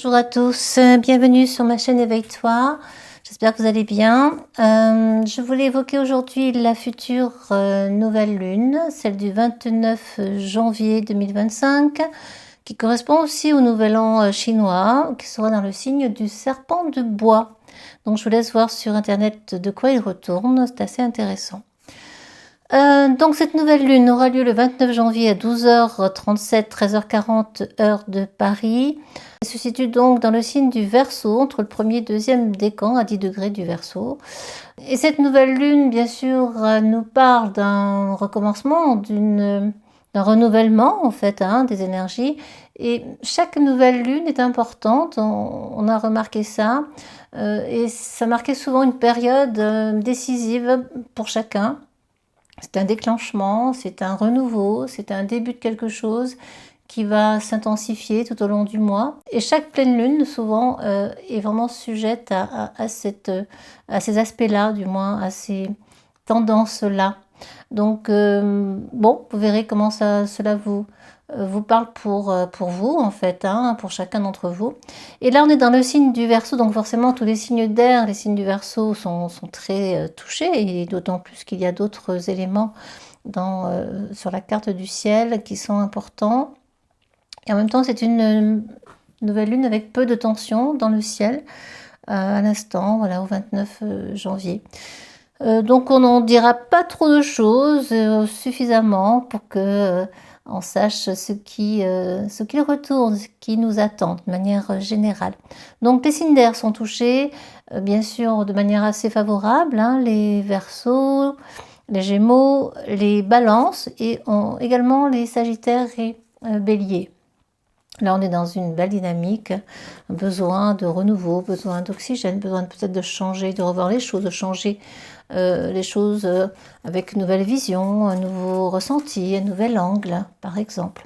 Bonjour à tous, bienvenue sur ma chaîne Éveille-toi. J'espère que vous allez bien. Je voulais évoquer aujourd'hui la future nouvelle lune, celle du 29 janvier 2025, qui correspond aussi au nouvel an chinois, qui sera dans le signe du serpent de bois. Donc je vous laisse voir sur internet de quoi il retourne, c'est assez intéressant. Donc cette nouvelle lune aura lieu le 29 janvier à 12h37, 13h40 heure de Paris. Elle se situe donc dans le signe du Verseau, entre le premier et deuxième décan à 10 degrés du Verseau. Et cette nouvelle lune, bien sûr, nous parle d'un recommencement, d'un renouvellement en fait des énergies. Et chaque nouvelle lune est importante, on a remarqué ça. Et ça marquait souvent une période décisive pour chacun. C'est un déclenchement, c'est un renouveau, c'est un début de quelque chose qui va s'intensifier tout au long du mois. Et chaque pleine lune, souvent, est vraiment sujette à ces aspects-là, du moins, à ces tendances-là. Donc, bon, vous verrez comment cela vous parle pour vous, en fait, pour chacun d'entre vous. Et là, on est dans le signe du Verseau, donc forcément, tous les signes d'air, les signes du Verseau sont très touchés, et d'autant plus qu'il y a d'autres éléments sur la carte du ciel qui sont importants. Et en même temps, c'est une nouvelle lune avec peu de tension dans le ciel, à l'instant, voilà, au 29 janvier. Donc on n'en dira pas trop de choses, suffisamment pour que on sache ce qui retourne, ce qui nous attend de manière générale. Donc les signes d'air sont touchés, bien sûr de manière assez favorable, les Verseaux, les Gémeaux, les Balances et également les Sagittaires et Béliers. Là, on est dans une belle dynamique, besoin de renouveau, besoin d'oxygène, besoin peut-être de changer, de revoir les choses, de changer les choses avec une nouvelle vision, un nouveau ressenti, un nouvel angle, par exemple.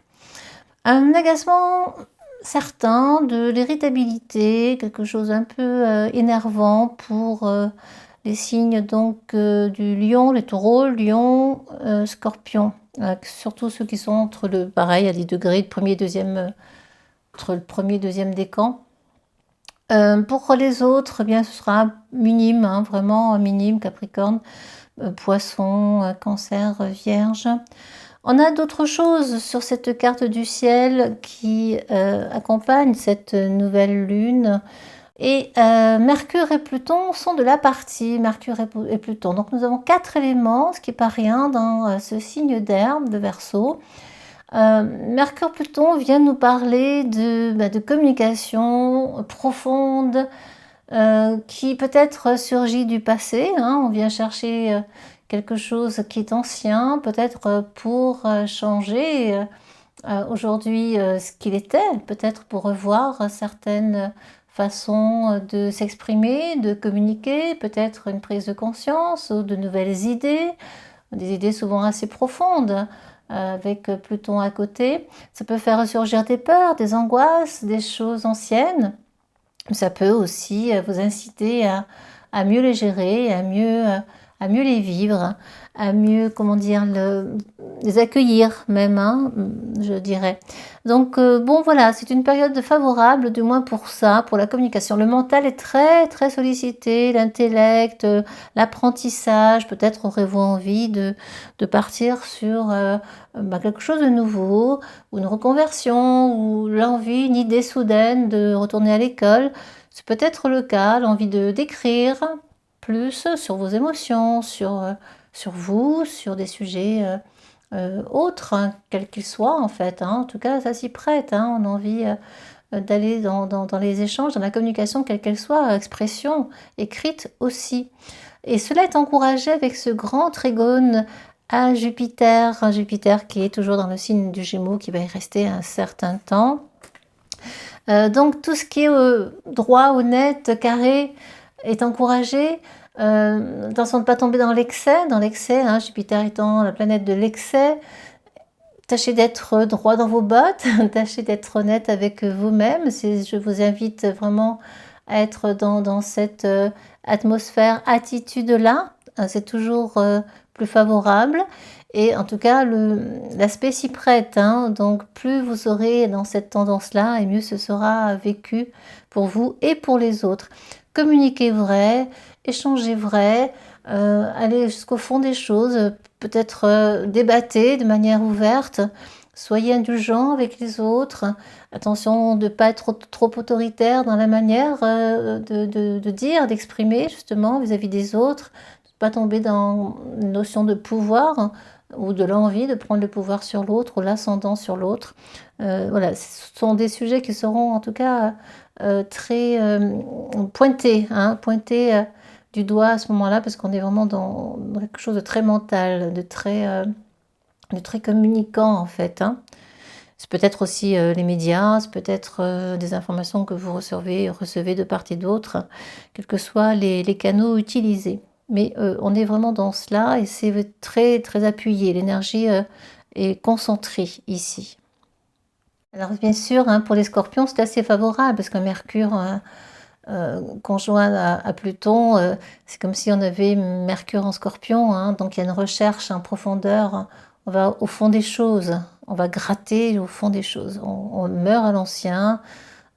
Un agacement certain, de l'irritabilité, quelque chose un peu énervant pour les signes donc du lion, les taureaux, lion, scorpion. Surtout ceux qui sont entre pareil, à 10 degrés, entre le premier et deuxième décan. Pour les autres, eh bien, ce sera minime, vraiment minime, Capricorne, Poisson, Cancer, Vierge. On a d'autres choses sur cette carte du ciel qui accompagnent cette nouvelle lune. Et Mercure et Pluton sont de la partie, Mercure et Pluton. Donc nous avons 4 éléments, ce qui n'est pas rien dans ce signe d'air de Verseau. Mercure-Pluton vient nous parler de communication profonde qui peut-être surgit du passé. On vient chercher quelque chose qui est ancien, peut-être pour changer aujourd'hui ce qu'il était, peut-être pour revoir certaines façons de s'exprimer, de communiquer, peut-être une prise de conscience ou de nouvelles idées, des idées souvent assez profondes. Avec Pluton à côté, ça peut faire ressurgir des peurs, des angoisses, des choses anciennes. Ça peut aussi vous inciter à mieux les gérer, à mieux les vivre, à mieux, les accueillir même, je dirais. Donc bon voilà, c'est une période favorable, du moins pour ça, pour la communication. Le mental est très très sollicité, l'intellect, l'apprentissage, peut-être aurez-vous envie de partir sur quelque chose de nouveau, ou une reconversion, ou l'envie, une idée soudaine de retourner à l'école. C'est peut-être le cas, l'envie d'écrire plus sur vos émotions, sur vous, sur des sujets autres, quels qu'ils soient en fait. En tout cas, ça s'y prête. On a envie d'aller dans les échanges, dans la communication, quelle qu'elle soit, expression écrite aussi. Et cela est encouragé avec ce grand trigone à Jupiter, Jupiter qui est toujours dans le signe du Gémeaux, qui va y rester un certain temps. Donc tout ce qui est droit, honnête, carré est encouragé. Attention de ne pas tomber dans l'excès, Jupiter étant la planète de l'excès. Tâchez d'être droit dans vos bottes, tâchez d'être honnête avec vous-même. Je vous invite vraiment à être dans cette atmosphère, attitude-là. C'est toujours plus favorable. Et en tout cas, l'aspect s'y prête, hein. Donc plus vous serez dans cette tendance-là, et mieux ce sera vécu pour vous et pour les autres. Communiquez vrai, échangez vrai, allez jusqu'au fond des choses, peut-être débattez de manière ouverte, soyez indulgents avec les autres. Attention de ne pas être trop autoritaire dans la manière de dire, d'exprimer justement vis-à-vis des autres, de ne pas tomber dans une notion de pouvoir, hein, ou de l'envie de prendre le pouvoir sur l'autre ou l'ascendant sur l'autre. Voilà, ce sont des sujets qui seront en tout cas très pointés, hein, pointés du doigt à ce moment-là, parce qu'on est vraiment dans quelque chose de très mental, de très communicant en fait, hein. C'est peut-être aussi les médias, c'est peut-être des informations que vous recevez de part et d'autre, quels que soient les canaux utilisés. Mais on est vraiment dans cela et c'est très, très appuyé. L'énergie est concentrée ici. Alors bien sûr, hein, pour les scorpions, c'est assez favorable parce qu'un Mercure conjoint à Pluton, c'est comme si on avait Mercure en Scorpion, hein, donc il y a une recherche en profondeur, on va au fond des choses, on va gratter au fond des choses, on meurt à l'ancien,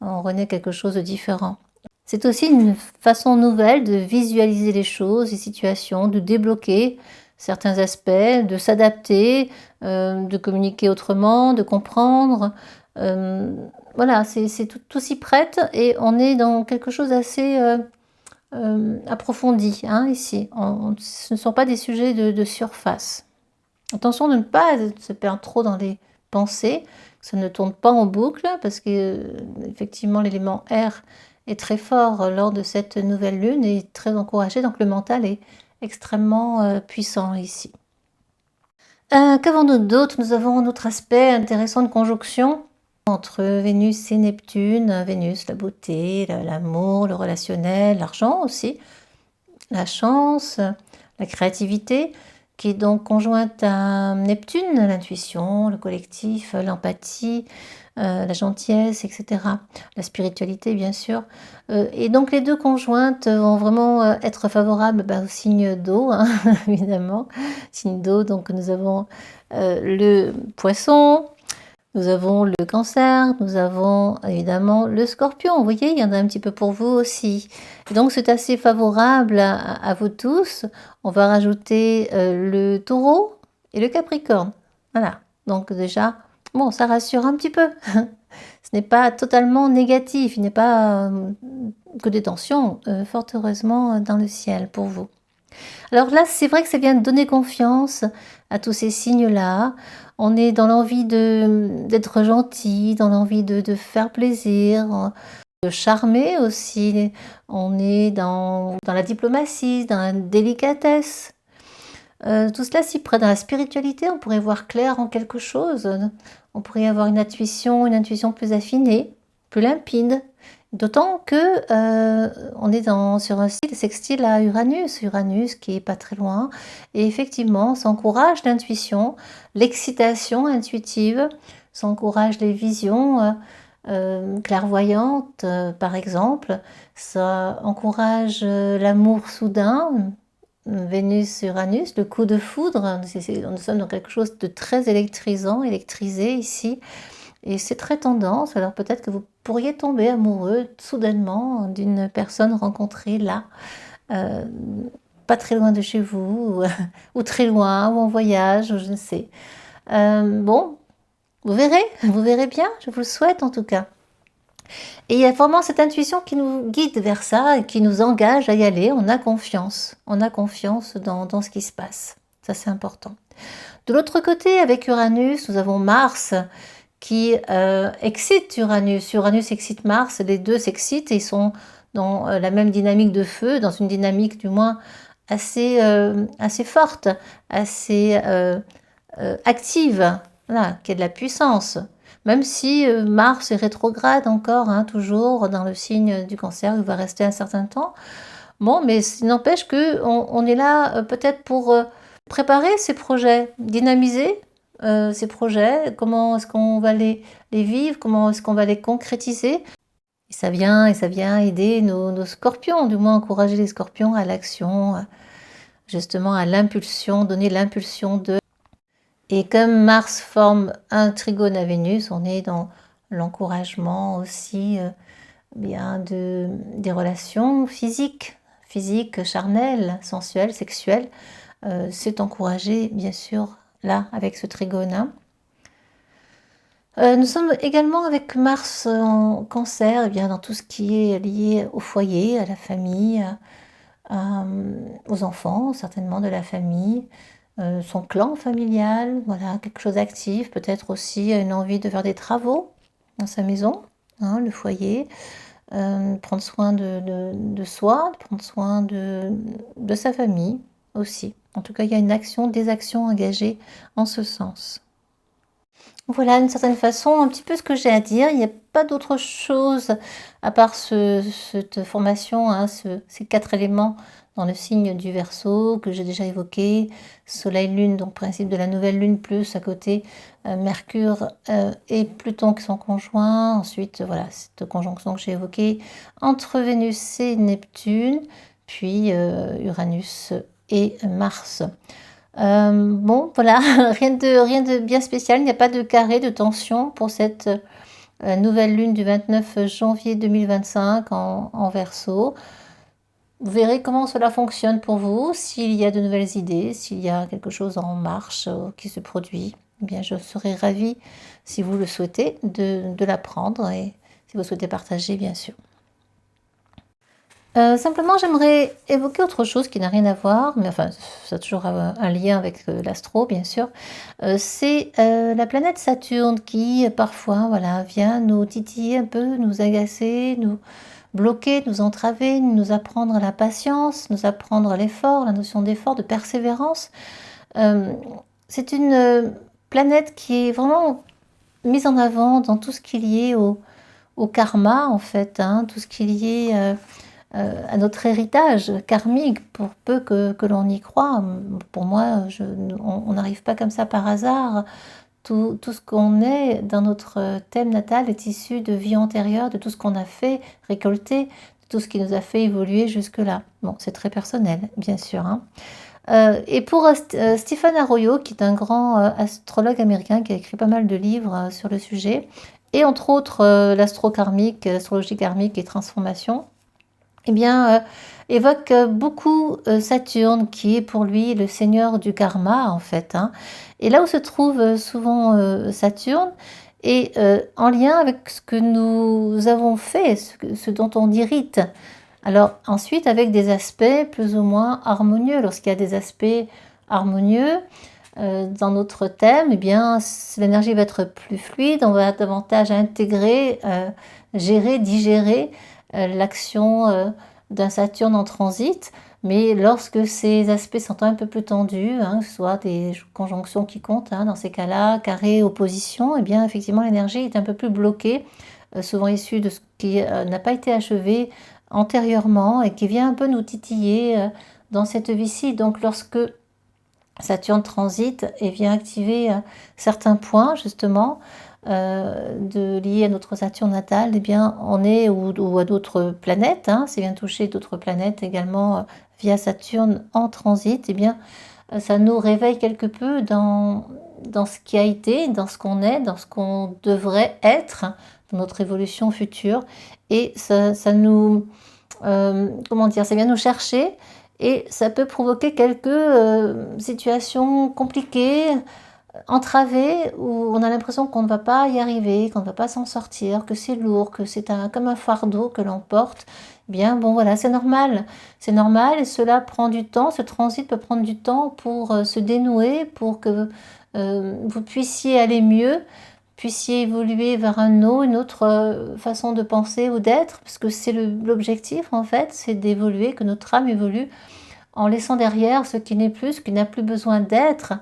on renaît quelque chose de différent. C'est aussi une façon nouvelle de visualiser les choses, les situations, de débloquer certains aspects, de s'adapter, de communiquer autrement, de comprendre. Voilà, tout s'y prête et on est dans quelque chose d'assez approfondi, hein, ici. Ce ne sont pas des sujets de surface. Attention de ne pas se perdre trop dans les pensées, que ça ne tourne pas en boucle, parce que effectivement l'élément air est très fort lors de cette nouvelle lune et très encouragé, donc le mental est extrêmement puissant ici. Qu'avons-nous d'autre? Nous avons un autre aspect intéressant de conjonction entre Vénus et Neptune. Vénus, la beauté, l'amour, le relationnel, l'argent aussi, la chance, la créativité, qui est donc conjointe à Neptune, l'intuition, le collectif, l'empathie, la gentillesse, etc. La spiritualité, bien sûr. Et donc les deux conjointes vont vraiment être favorables au signe d'eau, hein, évidemment. Signe d'eau, donc nous avons le poisson, nous avons le cancer, nous avons évidemment le scorpion. Vous voyez, il y en a un petit peu pour vous aussi. Et donc c'est assez favorable à vous tous. On va rajouter le taureau et le capricorne. Voilà, donc déjà, bon, ça rassure un petit peu. Ce n'est pas totalement négatif, il n'est pas que des tensions, fort heureusement, dans le ciel pour vous. Alors là, c'est vrai que ça vient de donner confiance à tous ces signes-là. On est dans l'envie d'être gentil, dans l'envie de faire plaisir, de charmer aussi. On est dans la diplomatie, dans la délicatesse. Tout cela s'y prête. Dans la spiritualité, on pourrait voir clair en quelque chose. On pourrait avoir une intuition plus affinée, plus limpide. D'autant que on est sur un site sextile à Uranus qui est pas très loin. Et effectivement, ça encourage l'intuition, l'excitation intuitive, ça encourage les visions clairvoyantes, par exemple. Ça encourage l'amour soudain, Vénus-Uranus, le coup de foudre. Nous sommes dans quelque chose de très électrisant, électrisé ici. Et c'est très tendance, alors peut-être que vous pourriez tomber amoureux soudainement d'une personne rencontrée là, pas très loin de chez vous, ou très loin, ou en voyage, ou je ne sais. Bon, vous verrez bien, je vous le souhaite en tout cas. Et il y a vraiment cette intuition qui nous guide vers ça et qui nous engage à y aller. On a confiance dans ce qui se passe. Ça, c'est important. De l'autre côté, avec Uranus, nous avons Mars qui excite Uranus. Uranus excite Mars, les deux s'excitent et ils sont dans la même dynamique de feu, dans une dynamique du moins assez forte, assez active, voilà, qui a de la puissance. Même si Mars est rétrograde encore, hein, toujours dans le signe du Cancer, il va rester un certain temps. Bon, mais il n'empêche qu'on est là peut-être pour préparer ces projets, dynamiser ces projets, comment est-ce qu'on va les vivre, comment est-ce qu'on va les concrétiser. Et ça vient aider nos scorpions, du moins encourager les scorpions à l'action, justement à l'impulsion, donner l'impulsion de... Et comme Mars forme un trigone à Vénus, on est dans l'encouragement aussi bien des relations physiques, charnelles, sensuelles, sexuelles. C'est encouragé, bien sûr, là, avec ce trigone. Hein. Nous sommes également avec Mars en Cancer, eh bien, dans tout ce qui est lié au foyer, à la famille, aux enfants, certainement de la famille, son clan familial, voilà, quelque chose d'actif, peut-être aussi une envie de faire des travaux dans sa maison, hein, le foyer, prendre soin de soi, prendre soin de sa famille aussi. En tout cas, il y a une action, des actions engagées en ce sens. Voilà, d'une certaine façon, un petit peu ce que j'ai à dire. Il n'y a pas d'autre chose à part cette formation, hein, ces 4 éléments dans le signe du Verseau que j'ai déjà évoqué. Soleil, Lune, donc principe de la nouvelle Lune, plus à côté Mercure et Pluton qui sont conjoints. Ensuite, voilà, cette conjonction que j'ai évoquée entre Vénus et Neptune, puis Uranus et Mars. Bon, voilà, rien de bien spécial, il n'y a pas de carré de tension pour cette nouvelle lune du 29 janvier 2025 en Verseau. Vous verrez comment cela fonctionne pour vous, s'il y a de nouvelles idées, s'il y a quelque chose en marche qui se produit. Eh bien, je serai ravie, si vous le souhaitez, de l'apprendre et si vous souhaitez partager, bien sûr. Simplement, j'aimerais évoquer autre chose qui n'a rien à voir, mais enfin, ça a toujours un lien avec l'astro, bien sûr. C'est la planète Saturne qui, parfois, voilà, vient nous titiller un peu, nous agacer, nous bloquer, nous entraver, nous apprendre la patience, nous apprendre l'effort, la notion d'effort, de persévérance. C'est une planète qui est vraiment mise en avant dans tout ce qui est lié au karma, en fait, hein, tout ce qui est lié... à notre héritage karmique, pour peu que l'on y croit. Pour moi, on n'arrive pas comme ça par hasard. Tout ce qu'on est dans notre thème natal est issu de vie antérieure, de tout ce qu'on a fait, récolté, de tout ce qui nous a fait évoluer jusque-là. Bon, c'est très personnel, bien sûr. Hein. Et pour Stephen Arroyo, qui est un grand astrologue américain qui a écrit pas mal de livres sur le sujet, et entre autres l'astrologie karmique et transformation, eh bien, évoque beaucoup Saturne, qui est pour lui le seigneur du karma, en fait. Hein. Et là où se trouve souvent Saturne, est en lien avec ce que nous avons fait, ce dont on hérite. Alors ensuite, avec des aspects plus ou moins harmonieux. Lorsqu'il y a des aspects harmonieux dans notre thème, eh bien, l'énergie va être plus fluide, on va davantage intégrer, gérer, digérer l'action d'un Saturne en transit, mais lorsque ces aspects sont un peu plus tendus, hein, soit des conjonctions qui comptent, hein, dans ces cas-là, carré, opposition, eh bien effectivement l'énergie est un peu plus bloquée, souvent issue de ce qui n'a pas été achevé antérieurement et qui vient un peu nous titiller dans cette vie-ci. Donc lorsque Saturne transite et vient activer certains points justement, liés à notre Saturne natale, eh bien, on est, ou à d'autres planètes, hein, ça vient toucher d'autres planètes également via Saturne en transit, eh bien, ça nous réveille quelque peu dans ce qui a été, dans ce qu'on est, dans ce qu'on devrait être, dans notre évolution future, et ça nous, comment dire, ça vient nous chercher, et ça peut provoquer quelques situations compliquées, entravée, où on a l'impression qu'on ne va pas y arriver, qu'on ne va pas s'en sortir, que c'est lourd, que c'est comme un fardeau que l'on porte. Eh bien, bon voilà, c'est normal et cela prend du temps, ce transit peut prendre du temps pour se dénouer, pour que vous puissiez aller mieux, puissiez évoluer vers une autre façon de penser ou d'être, parce que c'est l'objectif en fait, c'est d'évoluer, que notre âme évolue en laissant derrière ce qui n'est plus, ce qui n'a plus besoin d'être,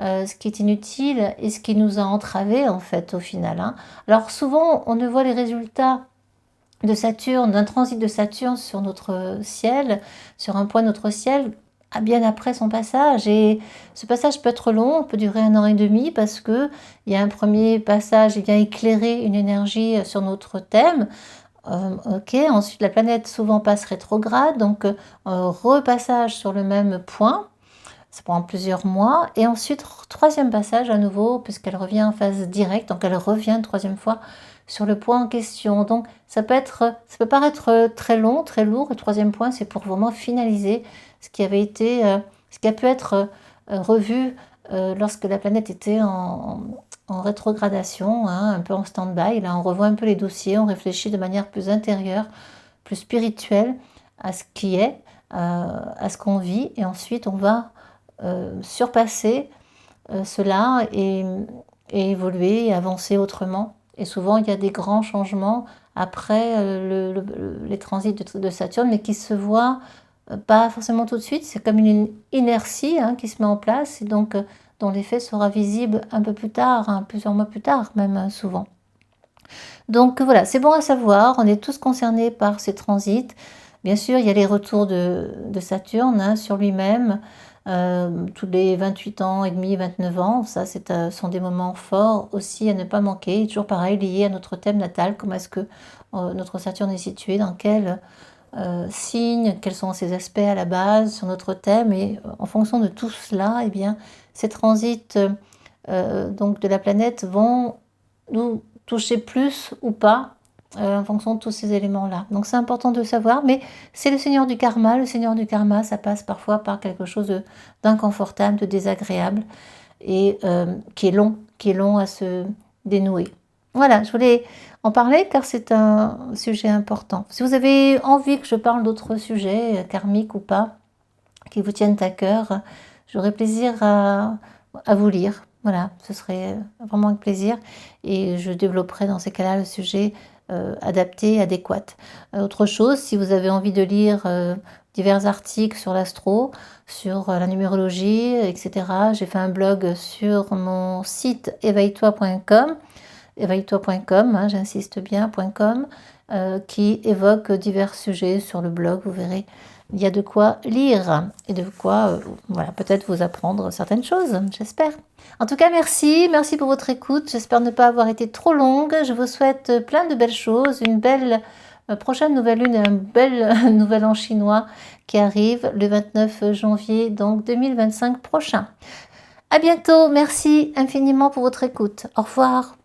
ce qui est inutile et ce qui nous a entravés en fait au final. Hein. Alors souvent on ne voit les résultats de Saturne, d'un transit de Saturne sur notre ciel, sur un point de notre ciel, bien après son passage. Et ce passage peut être long, peut durer 1 an et demi parce que il y a un premier passage, il vient éclairer une énergie sur notre thème. Ok, ensuite la planète souvent passe rétrograde, donc repassage sur le même point. ça prend plusieurs mois. Et ensuite, troisième passage à nouveau, puisqu'elle revient en phase directe, donc elle revient une troisième fois sur le point en question. Donc ça peut paraître très long, très lourd. Le troisième point, c'est pour vraiment finaliser ce qui avait été, ce qui a pu être revu lorsque la planète était en rétrogradation, hein, un peu en stand-by. Là, on revoit un peu les dossiers, on réfléchit de manière plus intérieure, plus spirituelle à ce qui est, à ce qu'on vit, et ensuite on va surpasser cela et évoluer et avancer autrement. Et souvent, il y a des grands changements après les transits de Saturne, mais qui se voient pas forcément tout de suite. C'est comme une inertie hein, qui se met en place et donc dont l'effet sera visible un peu plus tard, hein, plusieurs mois plus tard même souvent. Donc voilà, c'est bon à savoir, on est tous concernés par ces transits. Bien sûr, il y a les retours de Saturne hein, sur lui-même, tous les 28 ans et demi, 29 ans. Ça, sont des moments forts aussi à ne pas manquer. Et toujours pareil, lié à notre thème natal, comment est-ce que notre Saturne est situé, dans quel signe, quels sont ses aspects à la base sur notre thème. Et en fonction de tout cela, eh bien, ces transits donc de la planète vont nous toucher plus ou pas en fonction de tous ces éléments-là. Donc c'est important de le savoir, mais c'est le seigneur du karma. Le seigneur du karma, ça passe parfois par quelque chose d'inconfortable, de désagréable, et qui est long à se dénouer. Voilà, je voulais en parler car c'est un sujet important. Si vous avez envie que je parle d'autres sujets, karmiques ou pas, qui vous tiennent à cœur, j'aurai plaisir à vous lire. Voilà, ce serait vraiment un plaisir et je développerai dans ces cas-là le sujet adapté, adéquat. Autre chose, si vous avez envie de lire divers articles sur l'astro, sur la numérologie, etc., j'ai fait un blog sur mon site éveille-toi.com, éveille-toi.com, hein, j'insiste bien, .com, qui évoque divers sujets sur le blog, vous verrez. Il y a de quoi lire et de quoi voilà, peut-être vous apprendre certaines choses, j'espère. En tout cas, merci pour votre écoute. J'espère ne pas avoir été trop longue. Je vous souhaite plein de belles choses, une belle prochaine nouvelle lune et un bel nouvel an chinois qui arrive le 29 janvier, donc 2025 prochain. À bientôt, merci infiniment pour votre écoute. Au revoir.